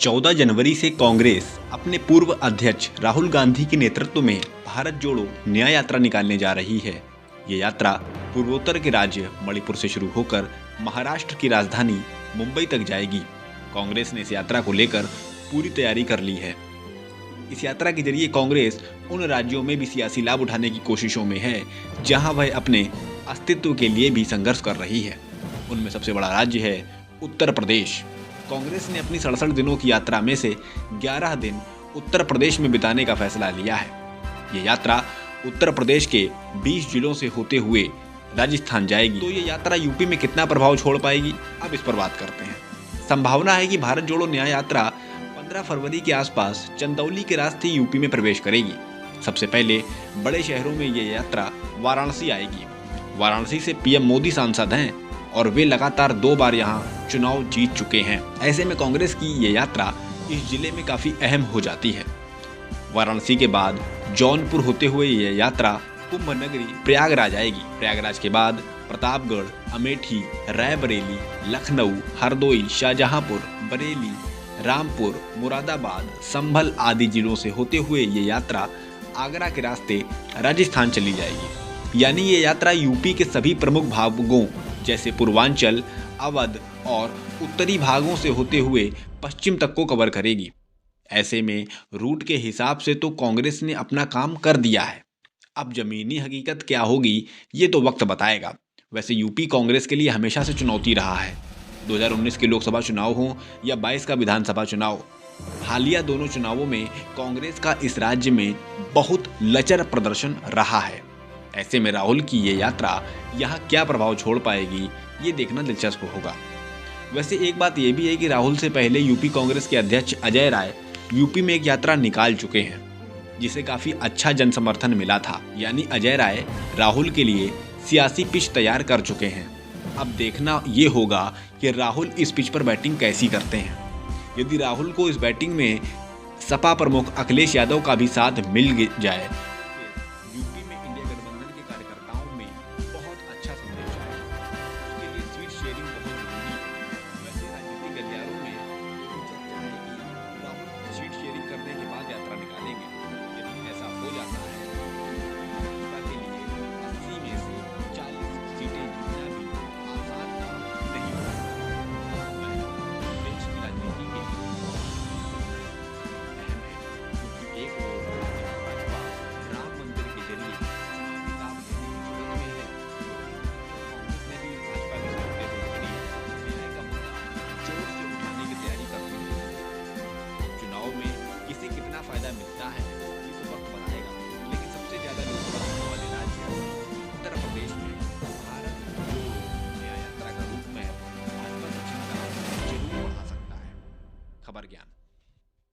14 जनवरी से कांग्रेस अपने पूर्व अध्यक्ष राहुल गांधी के नेतृत्व में भारत जोड़ो न्याय यात्रा निकालने जा रही है। ये यात्रा पूर्वोत्तर के राज्य मणिपुर से शुरू होकर महाराष्ट्र की राजधानी मुंबई तक जाएगी। कांग्रेस ने इस यात्रा को लेकर पूरी तैयारी कर ली है। इस यात्रा के जरिए कांग्रेस उन राज्यों में भी सियासी लाभ उठाने की कोशिशों में है जहां वह अपने अस्तित्व के लिए भी संघर्ष कर रही है। उनमें सबसे बड़ा राज्य है उत्तर प्रदेश। कांग्रेस ने अपनी 67 दिनों की यात्रा में से 11 दिन उत्तर प्रदेश में बिताने का फैसला लिया है। ये यात्रा उत्तर प्रदेश के 20 जिलों से होते हुए राजस्थान जाएगी। तो ये यात्रा यूपी में कितना प्रभाव छोड़ पाएगी, अब इस पर बात करते हैं। संभावना है कि भारत जोड़ो न्याय यात्रा 15 फरवरी के आसपास चंदौली के रास्ते यूपी में प्रवेश करेगी। सबसे पहले बड़े शहरों में ये यात्रा वाराणसी आएगी। वाराणसी से पीएम मोदी सांसद हैं और वे लगातार 2 बार यहाँ चुनाव जीत चुके हैं। ऐसे में कांग्रेस की ये यात्रा इस जिले में काफी अहम हो जाती है। वाराणसी के बाद जौनपुर होते हुए ये यात्रा कुंभ नगरी प्रयागराज आएगी। प्रयागराज के बाद प्रतापगढ़, अमेठी, रायबरेली, लखनऊ, हरदोई, शाहजहांपुर, बरेली, रामपुर, मुरादाबाद, संभल आदि जिलों से होते हुए ये यात्रा आगरा के रास्ते राजस्थान चली जाएगी। यानी ये यात्रा यूपी के सभी प्रमुख भागों जैसे पूर्वांचल, अवध और उत्तरी भागों से होते हुए पश्चिम तक को कवर करेगी। ऐसे में रूट के हिसाब से तो कांग्रेस ने अपना काम कर दिया है। अब जमीनी हकीकत क्या होगी ये तो वक्त बताएगा। वैसे यूपी कांग्रेस के लिए हमेशा से चुनौती रहा है। 2019 के लोकसभा चुनाव हों या 22 का विधानसभा चुनाव, हालिया दोनों चुनावों में कांग्रेस का इस राज्य में बहुत लचर प्रदर्शन रहा है। ऐसे में राहुल की ये यात्रा यहाँ क्या प्रभाव छोड़ पाएगी ये देखना दिलचस्प होगा। वैसे एक बात ये भी है कि राहुल से पहले यूपी कांग्रेस के अध्यक्ष अजय राय यूपी में एक यात्रा निकाल चुके हैं जिसे काफी अच्छा जन समर्थन मिला था। यानी अजय राय राहुल के लिए सियासी पिच तैयार कर चुके हैं। अब देखना ये होगा कि राहुल इस पिच पर बैटिंग कैसी करते हैं। यदि राहुल को इस बैटिंग में सपा प्रमुख अखिलेश यादव का भी साथ मिल जाए यूपी में इंडिया गठबंधन के कार्यकर्ताओं में बहुत अच्छा संदेश आएगा। उसके लिए सीट शेयरिंग बहुत जरूरी है। वैसे राजनीतिक गलियारों में चर्चा है कि राहुल सीट शेयरिंग करने के बाद यात्रा निकालेंगे। यदि ऐसा हो जाता है तो भाजपा के लिए 80 में से 40 सीटें जीतना भी आसान काम नहीं होगा। देश की राजनीति के लिए अहम है क्योंकि एक ओर भाजपा राम मंदिर के जरिए चुनावी लाभ लेने की जरूरत में है। कांग्रेस ने भी भाजपा के साथ बेरोजगारी न्याय का मुद्दा जोर से उठाने की तैयारी कर रही है। चुनाव में किसे कितना फायदा मिलता है